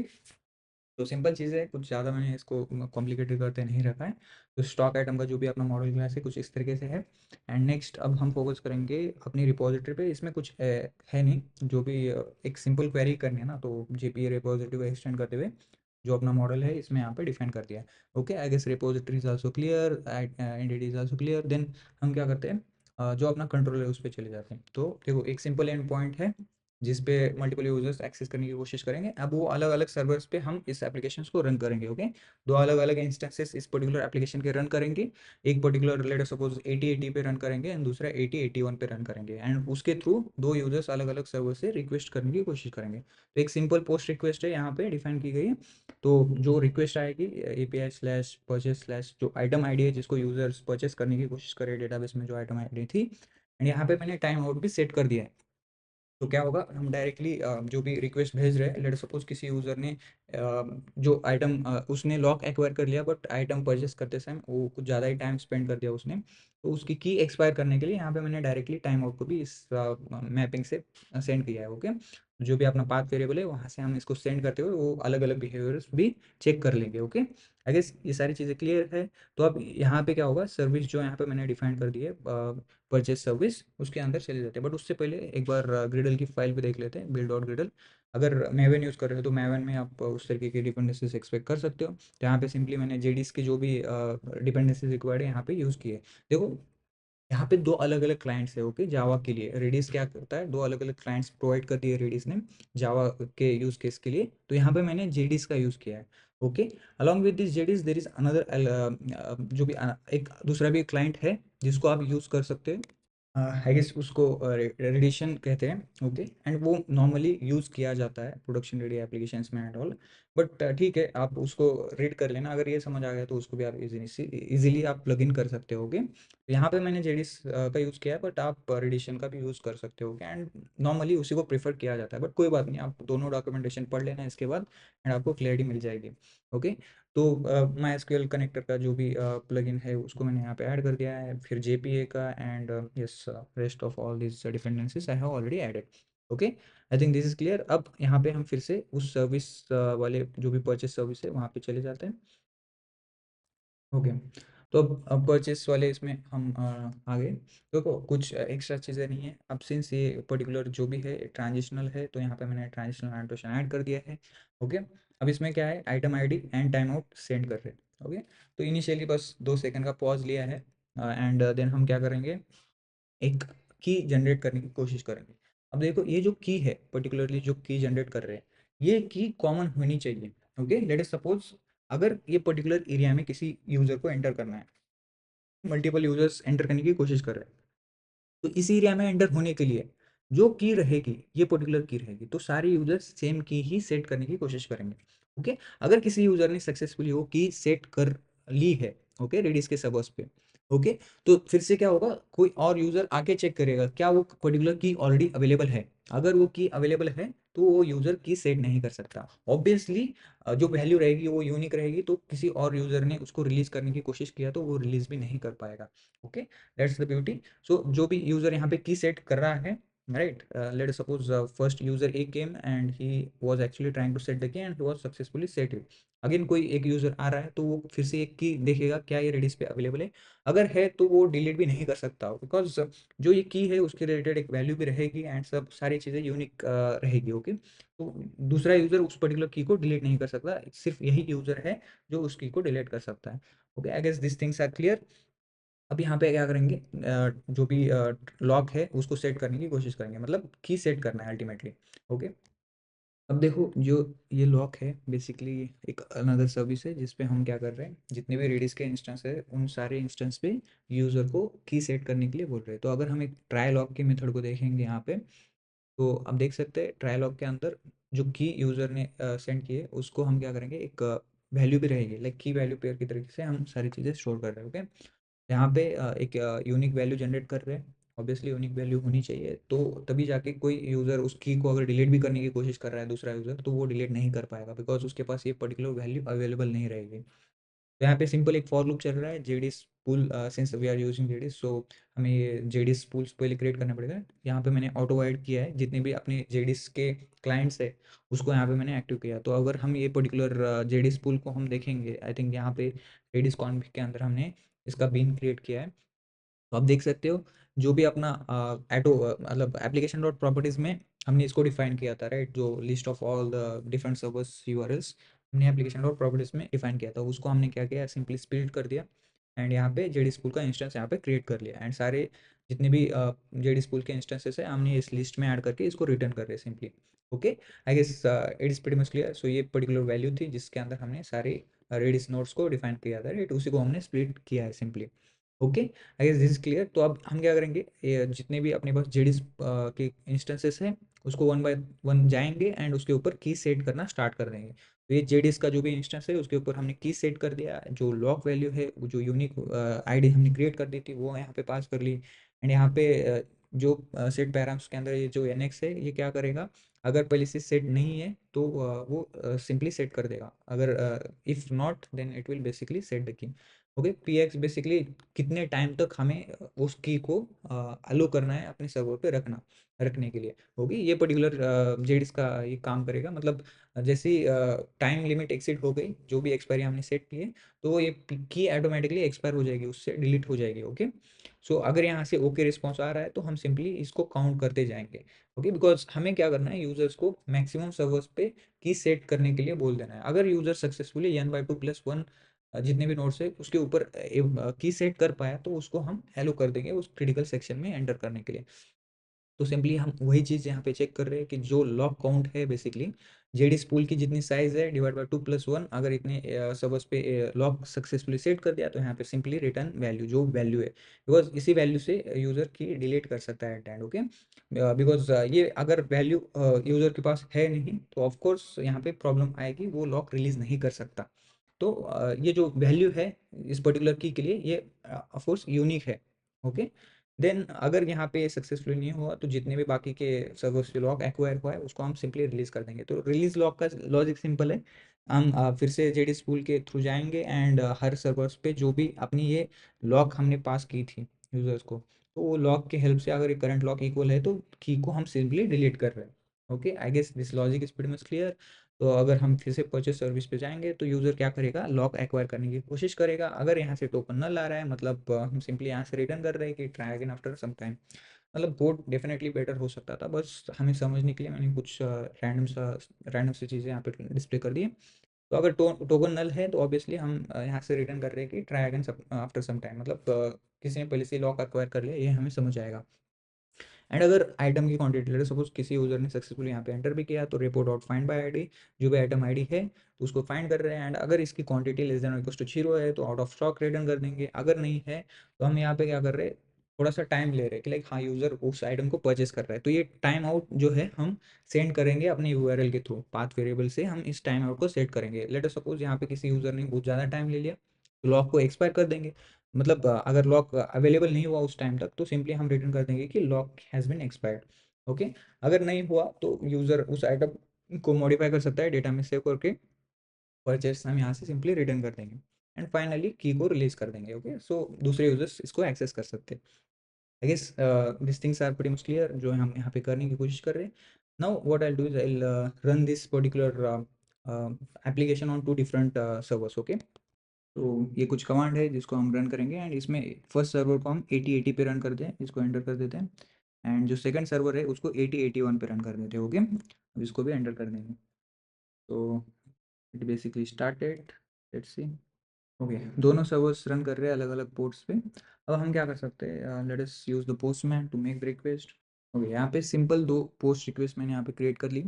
तो सिंपल चीज़ है, कुछ ज़्यादा मैंने इसको कॉम्प्लिकेटेड करते नहीं रखा है। तो स्टॉक आइटम का जो भी अपना मॉडल क्लास है कुछ इस तरीके से है। एंड नेक्स्ट अब हम फोकस करेंगे अपनी रिपोजिटरी पे। इसमें कुछ है नहीं, जो भी एक सिंपल क्वेरी करनी है ना, तो जेपी रिपोजिटरी को एक्सटेंड करते हुए जो अपना मॉडल है इसमें यहाँ पे डिफाइन कर दिया है, okay. I guess repository is also clear, entity is also clear. Then हम क्या करते हैं, जो अपना कंट्रोल है उस पर चले जाते हैं। तो देखो एक सिंपल एंड पॉइंट है जिस पे मल्टीपल यूजर्स एक्सेस करने की कोशिश करेंगे। अब वो अलग अलग सर्वर्स पे हम इस एप्लीकेशन को रन करेंगे, ओके। दो अलग अलग इंस्टेंसेस इस पर्टिकुलर एप्लीकेशन के रन करेंगे। एक पर्टिकुलर लेट सपोज 8080 पे रन करेंगे एंड दूसरा 8081 पे रन करेंगे, एंड उसके थ्रू दो यूजर्स अलग अलग सर्वर से रिक्वेस्ट करने की कोशिश करेंगे। तो एक सिंपल पोस्ट रिक्वेस्ट है यहाँ पे डिफाइन की गई है। तो जो रिक्वेस्ट आएगी एपीआई स्लैश परचेस स्लैश जो आइटम आईडी है जिसको यूजर्स परचेस करने की कोशिश करे डेटाबेस में जो आइटम आईडी थी, एंड यहाँ पे मैंने टाइम आउट भी सेट कर दिया है। तो क्या होगा, हम डायरेक्टली जो भी रिक्वेस्ट भेज रहे हैं, लेट सपोज किसी यूज़र ने जो आइटम उसने लॉक एक्वायर कर लिया, बट आइटम परचेस करते समय वो कुछ ज़्यादा ही टाइम स्पेंड कर दिया उसने, तो उसकी की एक्सपायर करने के लिए यहाँ पे मैंने डायरेक्टली टाइम आउट को भी इस मैपिंग से सेंड किया है, ओके। जो भी अपना पाथ वेरिएबल है वहाँ से हम इसको सेंड करते हुए वो अलग अलग बिहेवियर्स भी चेक कर लेंगे, ओके। आई गेस ये सारी चीज़ें क्लियर है। तो अब यहाँ पे क्या होगा, सर्विस जो यहाँ पे मैंने डिफाइन कर दी है परचेस सर्विस, उसके अंदर चले जाते हैं। बट उससे पहले एक बार ग्रिडल की फाइल भी देख लेते हैं, बिल्ड डॉट ग्रिडल। अगर मैवन यूज़ कर रहे हो तो मैवन में आप उस तरीके की डिपेंडेंसीज एक्सपेक्ट कर सकते हो। तो यहाँ पे सिंपली मैंने जेडीस की जो भी डिपेंडेंसीज रिक्वायर्ड है यहाँ पे यूज़ किए। देखो यहाँ पे दो अलग अलग क्लाइंट्स है, ओके। जावा के लिए रेडिस क्या करता है, दो अलग अलग क्लाइंट्स प्रोवाइड करती है रेडिस ने जावा के यूज़ केस के लिए। तो यहाँ पे मैंने जेडीस का यूज़ किया है, okay. Along with this Jedis there is another जो भी एक दूसरा भी क्लाइंट है जिसको आप यूज़ कर सकते हो। आई गेस उसको रेडिएशन कहते हैं, ओके। एंड वो नॉर्मली यूज़ किया जाता है प्रोडक्शन रेडी एप्लीकेशंस में एंड ऑल। बट ठीक है, आप उसको रीड कर लेना, अगर ये समझ आ गया तो उसको भी आप इजीली आप प्लग इन कर सकते हो, ओके। तो यहाँ पे मैंने जेडिस का यूज़ किया है, बट आप रेडिएशन का भी यूज़ कर सकते हो, एंड नॉर्मली उसी को प्रेफर किया जाता है। बट कोई बात नहीं, आप दोनों डॉक्यूमेंटेशन पढ़ लेना इसके बाद, एंड आपको क्लैरिटी मिल जाएगी, ओके। तो माई एसक्यूएल कनेक्टर का जो भी प्लगइन है उसको मैंने यहाँ पे ऐड कर दिया है, फिर जेपीए का, and yes rest of all this dependencies I have already added, okay. I think this is clear. अब यहाँ पे हम फिर से उस सर्विस वाले जो भी परचेस सर्विस है वहाँ पे चले जाते हैं, ओके। तो अब परचेस वाले इसमें हम आ गए। देखो कुछ एक्स्ट्रा चीज़ें नहीं है अब, सिंस ये पर्टिकुलर जो भी है ट्रांजिशनल है, तो यहाँ पे मैंने ट्रांजिशनल एनोटेशन ऐड कर दिया है, ओके। अब इसमें क्या है, item ID and time out send कर रहे हैं, ओके। तो इनिशियली बस 2 सेकंड का पॉज लिया है, एंड देन हम क्या करेंगे, एक की जनरेट करने की कोशिश करेंगे। अब देखो ये जो की है, पर्टिकुलरली जो की जनरेट कर रहे हैं, ये की कॉमन होनी चाहिए, ओके। लेट अस सपोज अगर ये पर्टिकुलर एरिया में किसी यूजर को एंटर करना है, मल्टीपल यूजर्स एंटर करने की कोशिश कर रहे हैं, तो इस एरिया में एंटर होने के लिए जो की रहेगी ये पर्टिकुलर की रहेगी, तो सारे यूजर्स सेम की ही सेट करने की कोशिश करेंगे, ओके। अगर किसी यूजर ने सक्सेसफुली वो की सेट कर ली है, ओके, रेडिस के सर्वर्स पे, ओके, तो फिर से क्या होगा, कोई और यूजर आके चेक करेगा क्या वो पर्टिकुलर की ऑलरेडी अवेलेबल है। अगर वो की अवेलेबल है तो वो यूजर की सेट नहीं कर सकता, ऑब्वियसली। जो वैल्यू रहेगी वो यूनिक रहेगी, तो किसी और यूजर ने उसको रिलीज करने की कोशिश किया तो वो रिलीज भी नहीं कर पाएगा, okay. That's the beauty. So जो भी यूजर यहाँ पे की सेट कर रहा है, right, let suppose first user A came and he was actually trying to set the key and he was successfully set it. Again कोई एक यूजर आ रहा है तो वो फिर से एक की देखेगा क्या ये रेडिस पे अवेलेबल है। अगर है तो वो डिलीट भी नहीं कर सकता, बिकॉज जो ये की है उसके रिलेटेड एक वैल्यू भी रहेगी एंड सब सारी चीज़ें यूनिक रहेगी, ओके। तो दूसरा यूजर उस पर्टिकुलर की को डिलीट नहीं कर सकता, सिर्फ यही यूजर है जो उस की को डिलीट कर सकता है, okay. I guess this things are clear. अब यहाँ पे क्या करेंगे, जो भी लॉक है उसको सेट करने की कोशिश करेंगे, मतलब की सेट करना है अल्टीमेटली। ओके, अब देखो जो ये लॉक है बेसिकली एक अनदर सर्विस है जिस पे हम क्या कर रहे हैं, जितने भी रेडिस के इंस्टेंस है उन सारे इंस्टेंस पे यूज़र को की सेट करने के लिए बोल रहे हैं। तो अगर हम एक ट्राई लॉक के मेथड को देखेंगे यहाँ पे, तो आप देख सकते हैं ट्राई लॉक के अंदर जो की यूज़र ने सेंड की है उसको हम क्या करेंगे, एक वैल्यू भी रहेगी, लाइक की वैल्यू पेयर की तरीके से हम सारी चीज़ें स्टोर कर रहे हैं। ओके, यहाँ पे एक यूनिक वैल्यू जनरेट कर रहे हैं, ऑब्वियसली यूनिक वैल्यू होनी चाहिए, तो तभी जाके कोई यूज़र उस की को अगर डिलीट भी करने की कोशिश कर रहा है दूसरा यूज़र, तो वो डिलीट नहीं कर पाएगा बिकॉज उसके पास ये पर्टिकुलर वैल्यू अवेलेबल नहीं रहेगी। तो यहाँ पे सिंपल एक फॉर लूप चल रहा है, जेडीस पुल, सिंस वी आर यूजिंग जेडीस, सो हमें ये जेडीस पुल्स पहले क्रिएट करना पड़ेगा। यहाँ पे मैंने ऑटो ऐड किया है, जितने भी अपने जेडीस के क्लाइंट्स है उसको यहाँ पे मैंने एक्टिव किया। तो अगर हम ये पर्टिकुलर जेडीस पुल को हम देखेंगे, आई थिंक यहाँ पे जेडीस कॉन्फ़िग के अंदर हमने इसका बीन क्रिएट किया है। तो आप देख सकते हो जो भी अपना एटो मतलब एप्लीकेशन डॉट प्रॉपर्टीज में हमने इसको डिफाइन किया था, राइट, जो list of all the different servers URLs हमने एप्लीकेशन डॉट प्रॉपर्टीज में डिफाइन किया था, उसको हमने क्या किया, सिंपली स्प्लिट कर दिया एंड यहाँ पे जेडी स्कूल का इंस्टेंस यहाँ पे क्रिएट कर लिया एंड सारे जितने भी जेडी स्कूल के इंस्टेंसेस है हमने इस लिस्ट में ऐड करके इसको रिटर्न कर रहे हैं simply. Okay, I guess it is pretty much clear. So ये पर्टिकुलर वैल्यू थी जिसके अंदर हमने सारे रेडिस नोड्स को डिफाइन किया था, राइट, उसी को हमने स्प्लिट किया है simply. Okay, I guess this is clear. तो अब हम क्या करेंगे, ये जितने भी अपने पास जेडीस के इंस्टेंसेस हैं उसको वन बाय वन जाएंगे एंड उसके ऊपर की सेट करना स्टार्ट कर देंगे। तो ये जेडीएस का जो भी इंस्टेंस है उसके ऊपर हमने की सेट कर दिया, जो लॉक वैल्यू है वो जो यूनिक आईडी हमने क्रिएट कर दी थी वो यहाँ पे पास कर ली एंड यहाँ पे जो सेट पैराम्स के अंदर ये जो एनएक्स है ये क्या करेगा, अगर पहले से सेट नहीं है तो वो सिंपली सेट कर देगा, अगर if not then it will basically set the key. Okay, PX basically कितने टाइम तक हमें उस की को अलो करना है अपने सर्वर पे रखने के लिए होगी, ये पर्टिकुलर जेडिस का ये काम करेगा। मतलब जैसे ही टाइम लिमिट एक्सीड हो गई, जो भी एक्सपायरी हमने सेट की है, तो ये की ऑटोमेटिकली एक्सपायर हो जाएगी, उससे डिलीट हो जाएगी। ओके, सो अगर यहाँ से ओके रिस्पॉन्स आ रहा है तो हम सिंपली इसको काउंट करते जाएंगे। ओके, बिकॉज हमें क्या करना है, यूजर्स को मैक्सिमम सर्वर्स पे की सेट करने के लिए बोल देना है। अगर यूजर सक्सेसफुली n/2+1 जितने भी नोड्स है उसके ऊपर की सेट कर पाया तो उसको हम एलो कर देंगे उस क्रिटिकल सेक्शन में एंटर करने के लिए। तो सिंपली हम वही चीज़ यहाँ पे चेक कर रहे हैं कि जो लॉक काउंट है बेसिकली जेडी स्पूल की जितनी साइज है डिवाइड बाय 2+1, अगर इतने सर्वर्स पे लॉक सक्सेसफुली सेट कर दिया तो यहाँ पे सिंपली रिटर्न वैल्यू जो वैल्यू है, बिकॉज इसी वैल्यू से यूज़र की डिलीट कर सकता है एट एंड। ओके, बिकॉज ये अगर वैल्यू यूज़र के पास है नहीं तो ऑफकोर्स यहाँ पे प्रॉब्लम आएगी, वो लॉक रिलीज नहीं कर सकता। तो ये जो वैल्यू है इस पर्टिकुलर की के लिए ये ऑफकोर्स यूनिक है। ओके, देन अगर यहाँ पे सक्सेसफुल नहीं हुआ तो जितने भी बाकी के सर्वर्स पे लॉक एक्वायर हुआ है उसको हम सिंपली रिलीज कर देंगे। तो रिलीज लॉक का लॉजिक सिंपल है, हम फिर से जेडी स्पूल के थ्रू जाएंगे एंड हर सर्वर्स पे जो भी अपनी ये लॉक हमने पास की थी यूजर्स को, तो वो लॉक के हेल्प से अगर ये करंट लॉक इक्वल है तो की को हम सिंपली डिलीट कर रहे हैं। Okay, I guess this logic is pretty much clear. तो अगर हम फिर से परचेस सर्विस पे जाएंगे तो यूज़र क्या करेगा, लॉक एक्वायर करने की कोशिश करेगा, अगर यहाँ से टोकन न ला रहा है मतलब हम सिंपली यहाँ से रिटर्न कर रहे हैं कि try again after some time. मतलब कोड डेफिनेटली बेटर हो सकता था, बस हमें समझने के लिए मैंने कुछ रैंडम सी चीज़ें यहाँ पे डिस्प्ले कर दी है। तो अगर टोकन नल है तो ऑब्वियसली हम यहाँ से रिटर्न कर रहे हैं कि try again after some time, मतलब किसी ने पहले से लॉक एक्वायर कर लिया, ये हमें समझ आएगा। एंड अगर आइटम की क्वांटिटी ले सपोज किसी यूजर ने सक्सेसफुली यहाँ पे एंटर भी किया तो report dot find by ID, जो भी आइटम आईडी है तो उसको फाइंड कर रहे हैं एंड अगर इसकी quantity less than equal to 0 है तो आउट ऑफ स्टॉक रिटर्न कर देंगे, अगर नहीं है तो हम यहाँ पे क्या कर रहे हैं, थोड़ा सा टाइम ले रहे हैं कि लाइक हाँ यूजर उस आइटम को परचेस कर रहा है, तो ये टाइम आउट जो है हम सेंड करेंगे अपने यूआरएल के थ्रू, पाथ वेरिएबल से हम इस टाइम आउट को सेट करेंगे। लेट अस सपोज यहाँ पे किसी यूजर ने बहुत ज़्यादा टाइम ले लिया तो लॉक को एक्सपायर कर देंगे, मतलब अगर लॉक अवेलेबल नहीं हुआ उस टाइम तक तो सिंपली हम रिटर्न कर देंगे कि lock has been expired. Okay, अगर नहीं हुआ तो यूज़र उस आइटम को मॉडिफाई कर सकता है डेटा में सेव करके, परचेस हम यहाँ से सिंपली रिटर्न कर देंगे एंड फाइनली की को रिलीज कर देंगे। ओके, सो दूसरे यूजर्स इसको एक्सेस कर सकते हैं। I guess this things are pretty much clear जो हम यहाँ पे करने की कोशिश कर रहे हैं। Now what I do is I run this particular application on two different servers. Okay, तो ये कुछ कमांड है जिसको हम रन करेंगे एंड इसमें फर्स्ट सर्वर को हम 8080 पे रन करते हैं, इसको एंटर कर देते हैं एंड जो सेकंड सर्वर है उसको 8081 पे रन कर देते हैं। ओके, अब इसको भी एंटर कर देंगे। तो it basically started, let's see. Okay, दोनों सर्वर्स रन कर रहे हैं अलग अलग पोर्ट्स पे। अब हम क्या कर सकते हैं, let us use the Postman to make the request. Okay, यहाँ पे सिंपल दो पोस्ट रिक्वेस्ट मैंने यहाँ पे क्रिएट कर ली।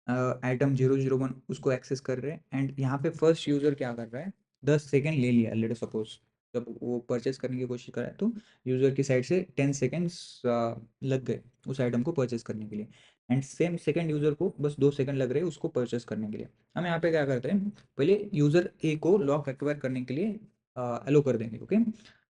आइटम 001 उसको एक्सेस कर रहे हैं एंड यहाँ पे फर्स्ट यूज़र क्या कर रहा है, 10 सेकेंड ले लिया लेट सपोज। जब वो परचेस करने की कोशिश कर रहा है तो यूज़र की साइड से 10 सेकेंड्स लग गए उस आइटम को परचेस करने के लिए। एंड सेम सेकेंड यूज़र को बस 2 सेकेंड लग रहे हैं उसको परचेस करने के लिए। हम यहाँ पे क्या करते हैं, पहले यूज़र ए को लॉक एक्वायर करने के लिए अलो कर देंगे। ओके,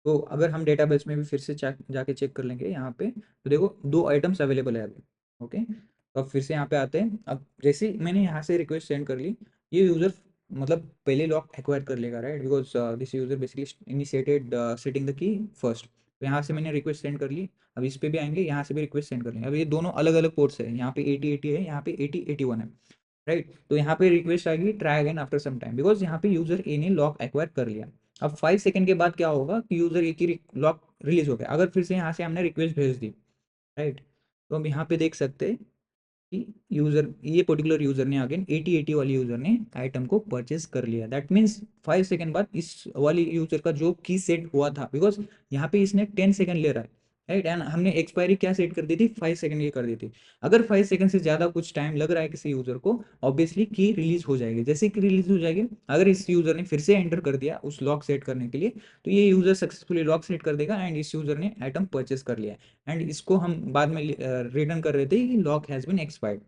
तो अगर हम डेटाबेस में भी फिर से जाके चेक कर लेंगे यहाँ पे, तो देखो दो आइटम्स अवेलेबल है अभी। ओके, तो अब फिर से यहाँ पे आते हैं। अब जैसे ही मैंने यहाँ से रिक्वेस्ट सेंड कर ली, ये यूज़र मतलब पहले लॉक एक्वायर कर लेगा, right, because this user basically initiated setting the key first. तो यहाँ से मैंने रिक्वेस्ट सेंड कर ली। अब इस पे भी आएंगे, यहाँ से भी रिक्वेस्ट सेंड कर लेंगे। अब ये दोनों अलग अलग पोर्ट्स है, यहाँ पे 8080 है, यहाँ पे 8081 है, राइट। तो यहाँ पे रिक्वेस्ट आएगी try again after some time, because यहाँ पे यूजर ए ने लॉक एक्वायर कर लिया। अब 5 सेकंड के बाद क्या होगा कि यूजर ए की लॉक रिलीज हो गया, अगर फिर से यहाँ से हमने रिक्वेस्ट भेज दी, राइट। तो हम यहाँ पे देख सकते हैं कि यूजर, ये पर्टिकुलर यूजर ने अगेन 8080 वाली यूजर ने आइटम को परचेस कर लिया। दैट मीन्स 5 सेकंड बाद इस वाली यूजर का जो की सेट हुआ था, बिकॉज यहाँ पे इसने 10 सेकंड ले रहा है, राइट, एंड हमने एक्सपायरी क्या सेट कर दी थी, 5 सेकंड की कर दी थी। अगर 5 सेकंड से ज्यादा कुछ टाइम लग रहा है किसी यूजर को, ऑब्वियसली की रिलीज हो जाएगी। जैसे कि रिलीज हो जाएगी, अगर इस यूजर ने फिर से एंटर कर दिया उस लॉक सेट करने के लिए, तो ये यूजर सक्सेसफुली लॉक सेट कर देगा एंड इस यूजर ने आइटम परचेस कर लिया। एंड इसको हम बाद में रिटर्न कर रहे थे कि lock has been expired,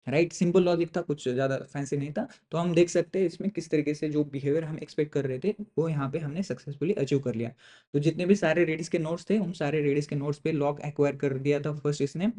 right. Simple logic था, कुछ ज़्यादा फैंसी नहीं था। तो हम देख सकते हैं इसमें किस तरीके से जो बिहेवियर हम एक्सपेक्ट कर रहे थे वो यहाँ पे हमने सक्सेसफुली अचीव कर लिया। तो जितने भी सारे रेडिस के नोट्स थे, उन सारे रेडिस के नोट्स पे लॉक एक्वायर कर दिया था फर्स्ट इसने,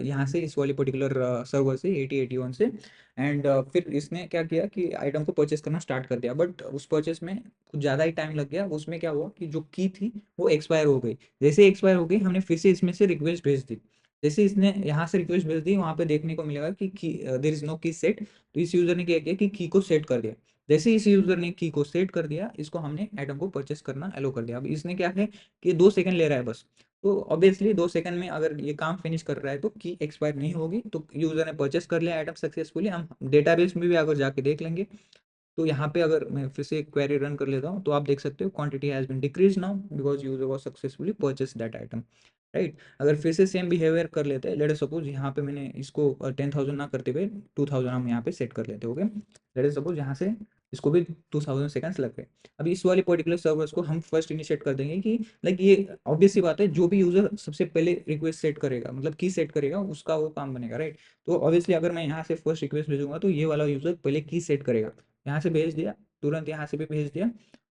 यहाँ से इस वाली पर्टिकुलर सर्वर से 8081 से। एंड फिर इसने क्या किया कि आइटम को परचेस करना स्टार्ट कर दिया, बट उस परचेस में कुछ ज़्यादा ही टाइम लग गया। उसमें क्या हुआ कि जो की थी वो एक्सपायर हो गई। जैसे एक्सपायर हो गई, हमने फिर से इसमें से रिक्वेस्ट भेज दी। जैसे इसने यहाँ से रिक्वेस्ट भेज दी, वहाँ पे देखने को मिलेगा कि देयर इज नो की सेट। तो इस यूजर ने क्या किया कि की को सेट कर दिया। जैसे इस यूजर ने की को सेट कर दिया, इसको हमने आइटम को परचेस करना अलो कर दिया। अब इसने क्या है कि 2 सेकंड ले रहा है बस। तो ऑब्वियसली 2 सेकंड में अगर ये काम फिनिश कर रहा है तो की एक्सपायर नहीं होगी। तो यूजर ने परचेस कर लिया आइटम सक्सेसफुली। हम डेटाबेस में भी अगर जाके देख लेंगे, तो यहाँ पे अगर मैं फिर से क्वेरी रन कर लेता हूँ, तो आप देख सकते हो quantity has been decrease now because user was successfully purchase that item, right. अगर फिर से सेम बिहेवियर कर लेते हैं, लेट अस सपोज यहाँ पे मैंने इसको 10,000 ना करते हुए 2,000 हम यहाँ पे सेट कर लेते, ओके। लेट अस सपोज यहाँ से इसको भी 2,000 सेकंड्स लग गए। अब इस वाले पर्टिकुलर सर्वर्स को हम फर्स्ट इनिशिएट कर देंगे कि लाइक ये ऑब्वियस सी बात है, जो भी यूजर सबसे पहले रिक्वेस्ट सेट करेगा, मतलब की सेट करेगा, उसका वो काम बनेगा, राइट। तो ऑब्वियसली अगर मैं यहाँ से फर्स्ट रिक्वेस्ट भेजूंगा तो ये वाला यूजर पहले की सेट करेगा। यहाँ से भेज दिया, तुरंत यहाँ से भी भेज दिया,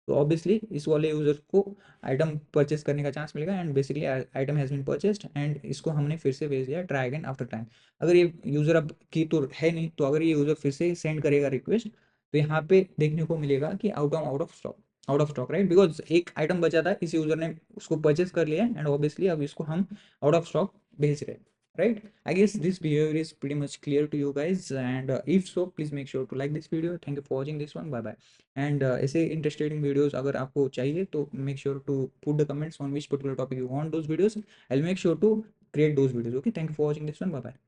तो ऑब्वियसली इस वाले यूजर को आइटम परचेस करने का चांस मिलेगा and basically item has been purchased and इसको हमने फिर से भेज दिया ट्राई अगेन आफ्टर टाइम। अगर ये यूजर अब की तो है नहीं, तो अगर ये यूजर फिर से सेंड करेगा रिक्वेस्ट, तो यहाँ पे देखने को मिलेगा कि out of stock, right, because एक आइटम बचा था, इस यूजर ने उसको परचेस कर लिया एंड ऑब्वियसली अब इसको हम आउट ऑफ स्टॉक भेज रहे हैं, right. I guess this behavior is pretty much clear to you guys, and if so please make sure to like this video. Thank you for watching this one. Bye bye. And ऐसे interesting videos अगर आपको चाहिए तो make sure to put the comments on which particular topic you want those videos. I'll make sure to create those videos. Okay, thank you for watching this one. Bye bye.